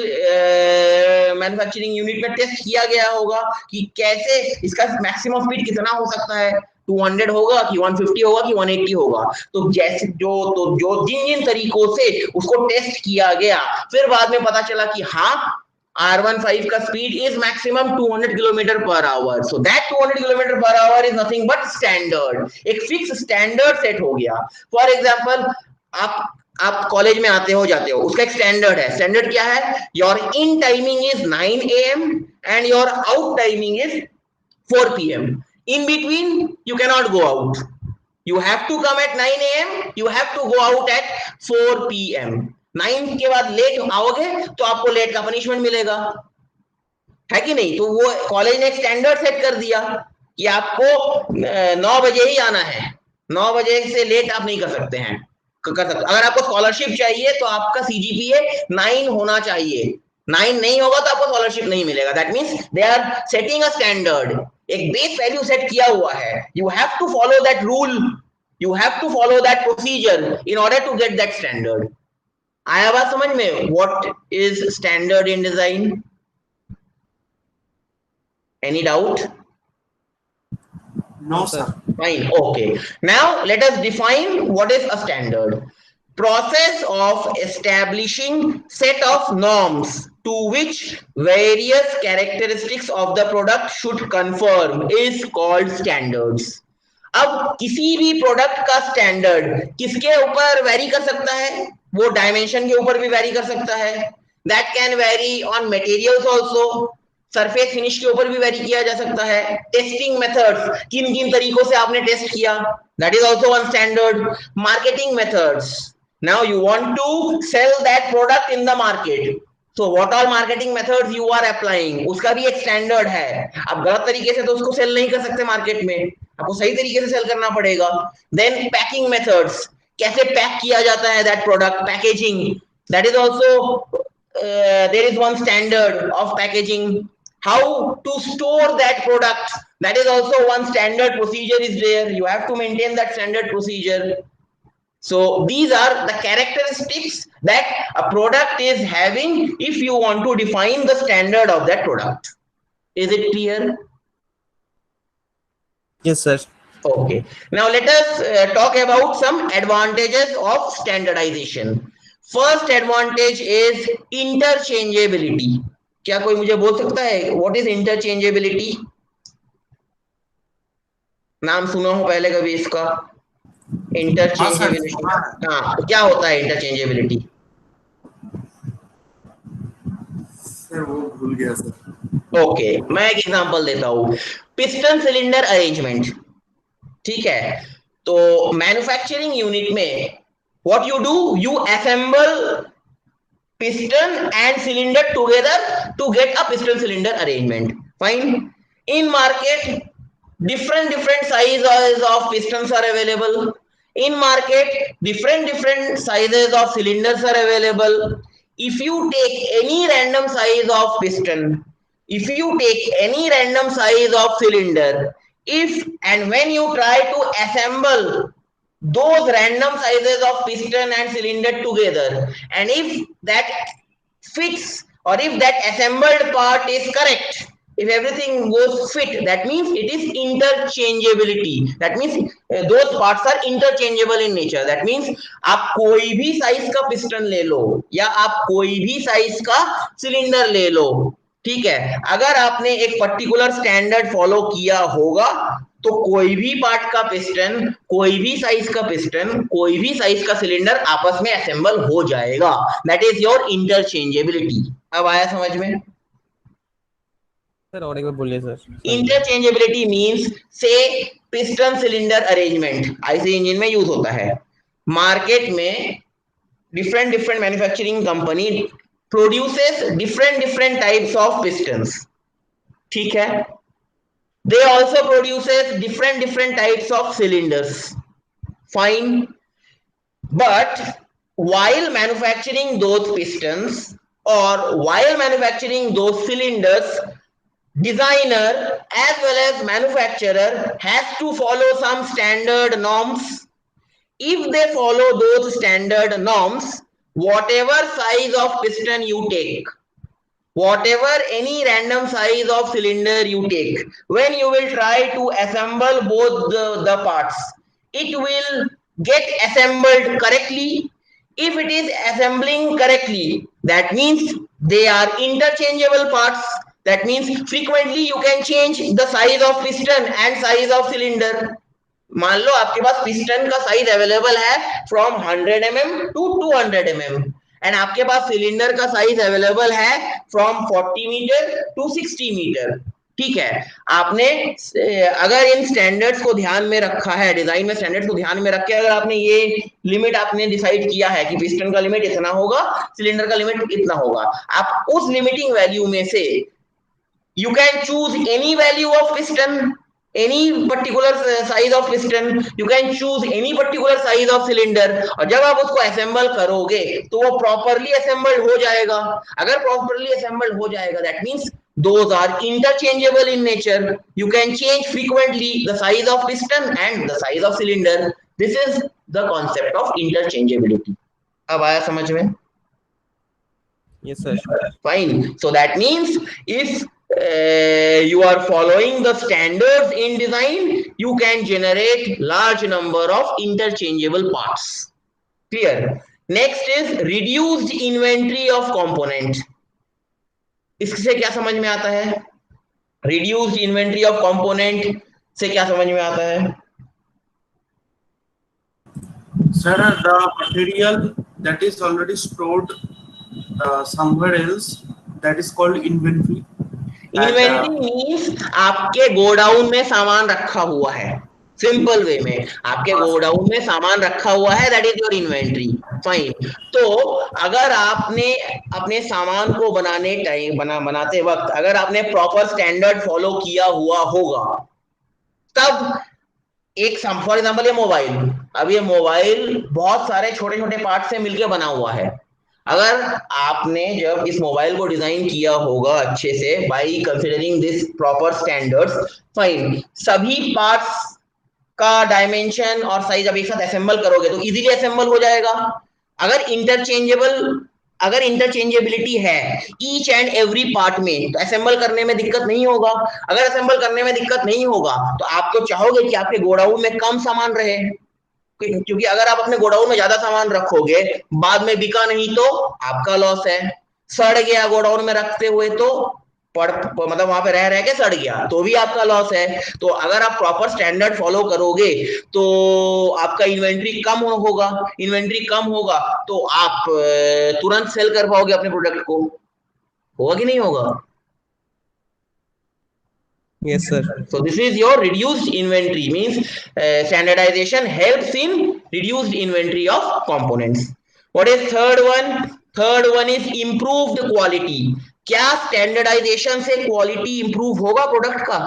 मैन्युफैक्चरिंग यूनिट में टेस्ट किया गया होगा कि कैसे इसका मैक्सिमम स्पीड कितना हो सकता है, 200 होगा कि 150 होगा कि 180 होगा। तो जैसे जो जिन तरीकों से उसको टेस्ट किया गया फिर बाद में पता चला कि हाँ R15 का speed is maximum 200 kilometre per hour, so that 200 kilometre per hour is nothing but standard, एक फिक्स स्टैंडर्ड सेट हो गया। फॉर एग्जांपल आप कॉलेज में आते हो जाते हो, उसका एक स्टैंडर्ड है। स्टैंडर्ड क्या है? Your in timing is 9 AM and your out timing is 4 PM। In between you can not go out, you have to come at 9 AM, you have to go out at 4 PM। 9 के बाद late आओगे तो आपको late का punishment मिलेगा, है कि नहीं? तो वो कॉलेज ने एक स्टैंडर्ड सेट कर दिया कि आपको 9 बजे ही आना है, 9 बजे से लेट आप नहीं कर सकते हैं। अगर आपको स्कॉलरशिप चाहिए तो आपका CGPA 9 होना चाहिए, 9 नहीं होगा तो आपको स्कॉलरशिप नहीं मिलेगा। That means they are setting a standard, एक बेस वैल्यू सेट किया हुआ है। You have to follow that rule, you have to follow that procedure in order to get that standard. आया बात समझ में? What is standard in design? Any doubt? No, sir. Fine. Okay. Now let us define what is a standard. Process of establishing set of norms to which various characteristics of the product should conform is called standards. अब किसी भी product का standard किसके ऊपर very कर सकता है? वो डायमेंशन के ऊपर भी वेरी कर सकता है। That can very on materials also, surface finish के ऊपर भी वेरी किया जा सकता है। टेस्टिंग मेथड्स, किन किन तरीकों से आपने टेस्ट किया, that is also one standard. Marketing methods, now you want to sell that product in the market, so what all marketing methods you are applying, उसका भी एक स्टैंडर्ड है। आप गलत तरीके से तो उसको सेल नहीं कर सकते मार्केट में, आपको सही तरीके से सेल करना पड़ेगा। देन पैकिंग मेथड्स, कैसे पैक किया जाता है that product, packaging, that is also there is one standard of packaging। how to store that product, that is also one standard procedure is there, you have to maintain that standard procedure। So these are the characteristics that a product is having if you want to define the standard of that product। Is it clear? Yes sir। Okay, now let us talk about some advantages of standardization। First advantage is interchangeability। क्या कोई मुझे बोल सकता है what is interchangeability? नाम सुना हो पहले कभी इसका? इंटरचेंजेबिलिटी। हाँ हाँ, तो क्या होता है इंटरचेंजेबिलिटी? सर वो भूल गया सर। ओके, मैं एक एग्जांपल देता हूँ। पिस्टन सिलेंडर अरेंजमेंट, ठीक है? तो मैन्युफैक्चरिंग यूनिट में what you do, you assemble piston and cylinder together to get a piston cylinder arrangement. Fine. In market, different sizes of pistons are available. In market, different sizes of cylinders are available. If you take any random size of piston, if you take any random size of cylinder, if and when you try to assemble those random sizes of piston and cylinder together, and if that fits or if that assembled part is correct, if everything goes fit, that means it is interchangeability. That means those parts are interchangeable in nature. That means आप कोई भी size का piston ले लो या आप कोई भी size का सिलेंडर ले लो, ठीक है? अगर आपने एक पर्टिकुलर स्टैंडर्ड फॉलो किया होगा तो कोई भी पार्ट का पिस्टन, कोई भी साइज का पिस्टन, कोई भी साइज का सिलेंडर आपस में असेंबल हो जाएगा। That is your interchangeability. अब आया समझ में? सर और एक बार बोलिए सर। इंटरचेंजेबिलिटी मींस से piston cylinder arrangement IC engine में यूज होता है। मार्केट में different manufacturing company produces different types of pistons, ठीक है? They also produces different types of cylinders. Fine. But while manufacturing those pistons or while manufacturing those cylinders, designer as well as manufacturer has to follow some standard norms. If they follow those standard norms, whatever size of piston you take, whatever any random size of cylinder you take, when you will try to assemble both the parts, it will get assembled correctly. If it is assembling correctly, that means they are interchangeable parts. That means frequently you can change the size of piston and size of cylinder. मान लो आपके पास piston का size available है from 100 mm to 200 mm and आपके पास cylinder का size available है फ्रॉम 40 मीटर टू 60 मीटर, ठीक है? आपने अगर इन स्टैंडर्ड्स को ध्यान में रखा है, डिजाइन में स्टैंडर्ड्स को ध्यान में रख के अगर आपने ये लिमिट आपने डिसाइड किया है कि पिस्टन का लिमिट इतना होगा, सिलेंडर का लिमिट इतना होगा, आप उस लिमिटिंग वैल्यू में से you can choose any value of piston, any particular size of piston, you can choose any particular size of cylinder, और जब आप उसको assemble करोगे तो वो properly assembled हो जाएगा। अगर properly assembled हो जाएगा, that means those are interchangeable in nature. You can change frequently the size of piston and the size of cylinder. This is the concept of interchangeability. अब आया समझ में? Yes sir. Fine. So that means if you are following the standards in design, you can generate large number of interchangeable parts. Clear? Next is reduced inventory of component. इससे क्या समझ में आता है? Reduced inventory of component से क्या समझ में आता है? Sir, the material that is already stored somewhere else, that is called inventory. Inventory means आपके गोडाउन में सामान रखा हुआ है। सिंपल वे में आपके गोडाउन में सामान रखा हुआ है, that is your inventory. Fine. तो अगर आपने अपने सामान को बनाते वक्त अगर आपने प्रॉपर स्टैंडर्ड फॉलो किया हुआ होगा, तब एक फॉर एग्जांपल ये मोबाइल, अब ये मोबाइल बहुत सारे छोटे छोटे पार्ट से मिलकर बना हुआ है। अगर आपने जब इस मोबाइल को डिजाइन किया होगा अच्छे से by considering this proper standards, fine, सभी पार्ट्स का डायमेंशन और साइज अब एक साथ असेंबल करोगे तो इजीली असेंबल हो जाएगा। अगर इंटरचेंजेबिलिटी है ईच एंड एवरी पार्ट में, तो असेंबल करने में दिक्कत नहीं होगा। अगर असेंबल करने में दिक्कत नहीं होगा तो आप तो चाहोगे कि आपके गोडाउन में कम सामान रहे, क्योंकि अगर आप अपने गोडाउन में ज्यादा सामान रखोगे, बाद में बिका नहीं तो आपका लॉस है, सड़ गया गोडाउन में रखते हुए तो मतलब वहां पे रह के सड़ गया तो भी आपका लॉस है। तो अगर आप प्रॉपर स्टैंडर्ड फॉलो करोगे तो आपका इन्वेंट्री कम होगा, इन्वेंट्री कम होगा तो आप तुरंत सेल कर पाओगे अपने प्रोडक्ट को। होगा कि नहीं होगा? Yes, sir. So this is your reduced inventory, means standardization helps in reduced inventory of components. What is third one? Third one is improved quality. क्या स्टैंडर्डाइजेशन से क्वालिटी इंप्रूव होगा प्रोडक्ट का?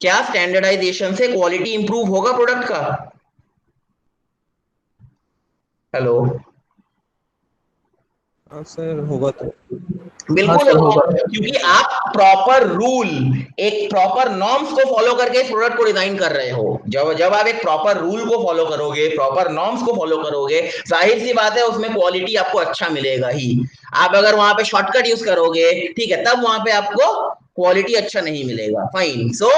क्या स्टैंडर्डाइजेशन से क्वालिटी इंप्रूव होगा product का? Hello, हाँ sir, होगा तो। बिल्कुल होगा, क्योंकि आप प्रॉपर रूल, एक प्रॉपर नॉर्म्स को फॉलो करके इस प्रोडक्ट को डिजाइन कर रहे हो। जब आप एक प्रॉपर रूल को फॉलो करोगे, प्रॉपर नॉर्म्स को फॉलो करोगे, जाहिर सी बात है उसमें क्वालिटी आपको अच्छा मिलेगा ही। आप अगर वहां पे शॉर्टकट यूज करोगे, ठीक है, तब वहां पे आपको क्वालिटी अच्छा नहीं मिलेगा। Fine, so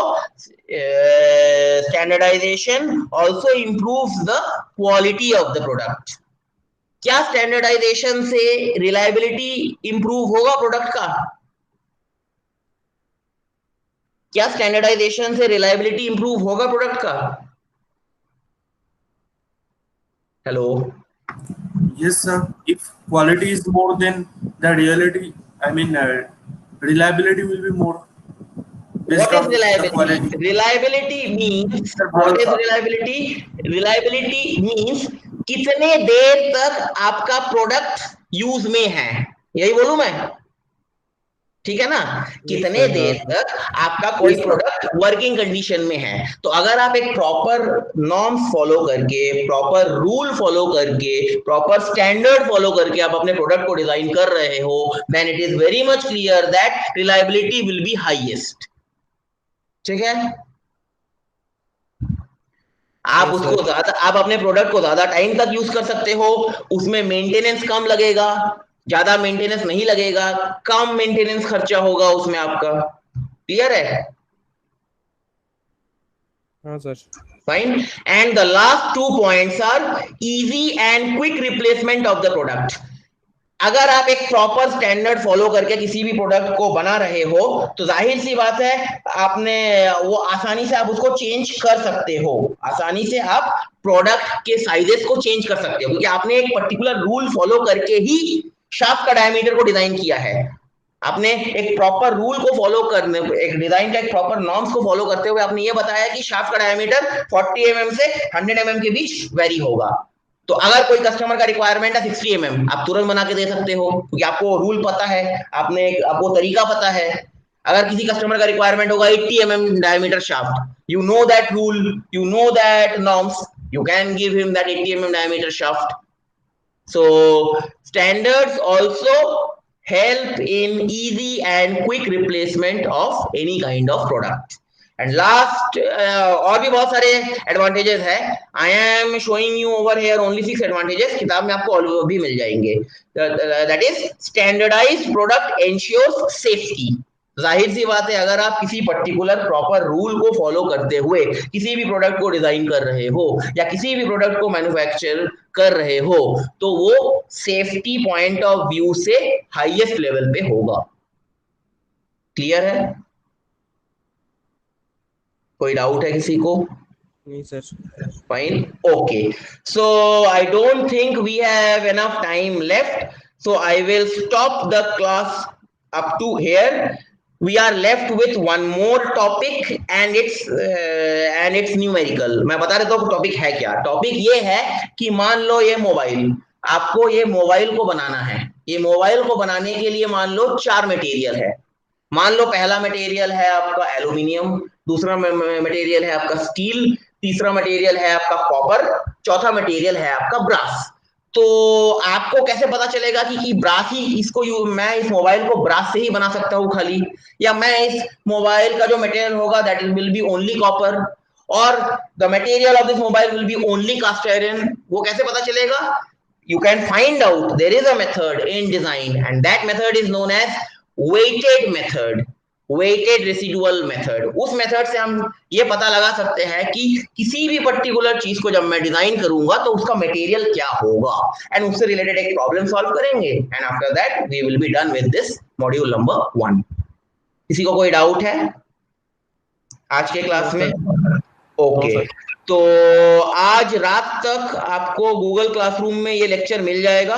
standardization also improves the quality of the product. क्या स्टैंडर्डाइजेशन से रिलायबिलिटी इंप्रूव होगा प्रोडक्ट का? क्या स्टैंडर्डाइजेशन से रिलायबिलिटी इंप्रूव होगा प्रोडक्ट का? Hello, Yes, sir. If quality is more, then the reality, I mean, reliability will be more based what is on the reliability? quality. Reliability means, Sir, what both is are. reliability? Reliability means कितने देर तक आपका product use में है, यही बोलूं मैं, ठीक है ना? Yes, कितने sir. देर हाँ. तक आपका कोई Yes, sir. Product working condition में है। तो अगर आप एक प्रॉपर नॉर्म्स फॉलो करके, प्रॉपर रूल फॉलो करके, प्रॉपर स्टैंडर्ड फॉलो करके आप अपने प्रोडक्ट को डिजाइन कर रहे हो, then it is very much clear that reliability will be highest. ठीक है, आप Yes, उसको sir. ज्यादा, आप अपने प्रोडक्ट को ज्यादा टाइम तक यूज कर सकते हो, उसमें मेंटेनेंस कम लगेगा, ज्यादा मेंटेनेंस नहीं लगेगा, कम मेंटेनेंस खर्चा होगा उसमें आपका। क्लियर है? हाँ sir. Fine. And the last 2 points are easy and quick replacement of the product. अगर आप एक प्रॉपर स्टैंडर्ड फॉलो करके किसी भी प्रोडक्ट को बना रहे हो तो जाहिर सी बात है आपने वो आसानी से आप उसको चेंज कर सकते हो, आसानी से आप प्रोडक्ट के साइजेस को चेंज कर सकते हो, क्योंकि आपने एक पर्टिकुलर रूल फॉलो करके ही शाफ्ट का डायमीटर को डिजाइन किया है। आपने एक प्रॉपर रूल को फॉलो करने, एक डिजाइन का एक प्रॉपर नॉर्म्स को फॉलो करते हुए आपने ये बताया कि शाफ्ट का डायमीटर 40 mm से 100 mm के बीच वेरी होगा। तो अगर कोई कस्टमर का रिक्वायरमेंट है 60 mm, आप तुरंत बना के दे सकते हो, क्योंकि आपको रूल पता है, आपको तरीका पता है। अगर किसी कस्टमर का रिक्वायरमेंट होगा 80 mm diameter shaft, you know that rule, you know that norms, you can give him that 80 mm diameter shaft. So standards also help in easy and quick replacement of any kind of product. And last, और भी बहुत सारे advantages है। I am showing you over here only 6 advantages, किताब में आपको और भी मिल जाएंगे। That is standardized product ensures safety. जाहिर सी बात है अगर आप किसी पर्टिकुलर प्रॉपर रूल को फॉलो करते हुए किसी भी प्रोडक्ट को डिजाइन कर रहे हो या किसी भी प्रोडक्ट को मैन्युफैक्चर कर रहे हो तो वो सेफ्टी पॉइंट ऑफ व्यू से हाईएस्ट लेवल पे होगा। क्लियर है? कोई डाउट है किसी को? नहीं sir. Fine. Okay. So I don't think we have enough time left. So I will stop the class up to here. We are left with one more topic and it's numerical. मैं बता देता हूँ topic है क्या। Topic ये है कि मान लो ये मोबाइल, आपको ये मोबाइल को बनाना है। ये मोबाइल को बनाने के लिए मान लो 4 मटेरियल है। मान लो पहला मटेरियल है आपका एल्यूमिनियम, दूसरा मटेरियल है आपका स्टील, तीसरा मटेरियल है आपका कॉपर, चौथा मटेरियल है आपका ब्रास। तो आपको कैसे पता चलेगा कि ब्रास ही इसको मैं इस मोबाइल को ब्रास से ही बना सकता हूँ खाली, या मैं इस मोबाइल का जो मटेरियल होगा that will be only copper, और the material of this mobile will be only cast iron? वो कैसे पता चलेगा? You can find out, there is a method in design and that method is known as weighted method. Weighted residual method, उस method से हम ये पता लगा सकते हैं कि किसी भी पर्टिकुलर चीज को जब मैं डिजाइन करूंगा तो उसका मटेरियल क्या होगा, एंड उससे रिलेटेड एक प्रॉब्लम सॉल्व करेंगे, and after that we will be done with this module number 1। किसी को कोई डाउट है आज के क्लास में? ओके, तो आज रात तक आपको गूगल क्लासरूम में ये लेक्चर मिल जाएगा।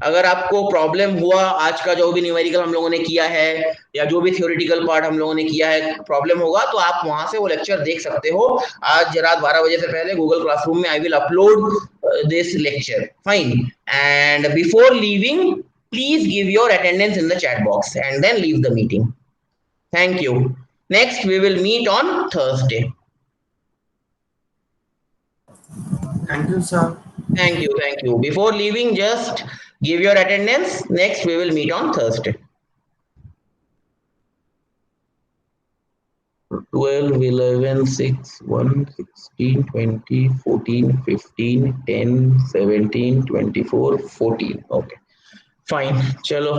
अगर आपको प्रॉब्लम हुआ, आज का जो भी न्यूमेरिकल हम लोगों ने किया है या जो भी थ्योरेटिकल पार्ट हम लोगों ने किया है, प्रॉब्लम होगा तो आप वहां से वो लेक्चर देख सकते हो। आज रात 12 बजे से पहले गूगल क्लासरूम में I will upload this lecture, fine. And before leaving please give your attendance in the chat box and then leave the meeting. Thank you. Next we will meet on Thursday. Thank you, sir. Thank you, thank you. Before leaving, just give your attendance. Next, we will meet on Thursday. 12, 11, 6, 1, 16, 20, 14, 15, 10, 17, 24, 14. Okay. Fine. Chalo.